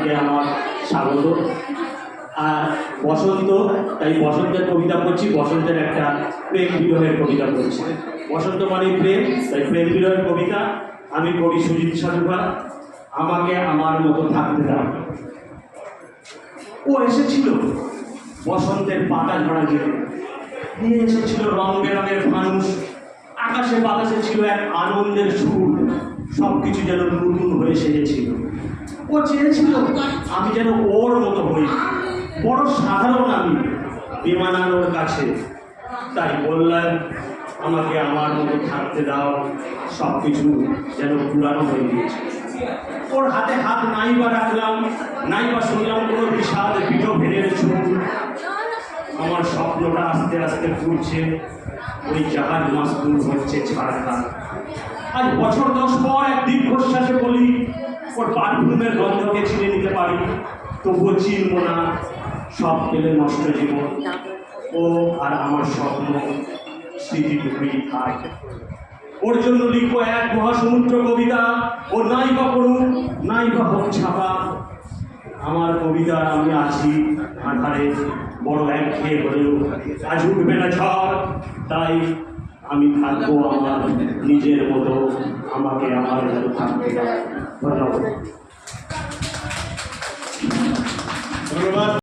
আপনাকে আমার স্বাগত। আর বসন্ত, তাই বসন্তের কবিতা পড়ছি। বসন্তের একটা প্রেম বিরহের কবিতা পড়ছি। বসন্ত মানে প্রেম, তাই প্রেম বিরহের কবিতা। আমি কবি সুজিত সাধুকা। আমাকে আমার মতো থাকতে দাও। ও এসেছিল বসন্তের পাতা ঝরা গিয়ে, নিয়ে এসেছিল রং বেরঙের মানুষ। আকাশে বাতাসে ছিল এক আনন্দের সুর, সবকিছু যেন নতুন হয়ে সেজেছিল। ও চেয়েছিল আমি যেন ওর মতো হই, বড় সাধারণ আমি, বিমানানোর কাছে। তাই বললাম আমাকে আমার মতো থাকতে দাও, সবকিছু যেন পুরানো হয়ে গিয়েছে। ওর হাতে হাত নাইবা রাখলাম, নাইবা শুনলাম কোনো বিষাদ পিঠোভেনের সুর। আমার স্বপ্নটা আস্তে আস্তে ফুটছে, ওই জাহাজ মাসদুর হচ্ছে ছাড়খান। আজ বছর 10 পর এক দীর্ঘশ্বাসে বলি, ওর পারফিউমের গন্ধকে ছিঁড়ে নিতে পারি, তবুও চিনব না সব পেলে নষ্ট জীবন। ও আর আমার স্বপ্ন স্মৃতিটুকুই থাক। ওর জন্য লিখবো এক মহাসমুদ্র কবিতা। ও নাই বা পড়ুক, নাই বা হোক ছাপা। আমার কবিতা আমি আছি আধারে, বড় একঘেয়ে হলেও আজ উঠবে না ঝড়। তাই আমি থাকবো আমার নিজের মতো, আমাকে আমার মতো থাকতে দাও। ধন্যবাদ।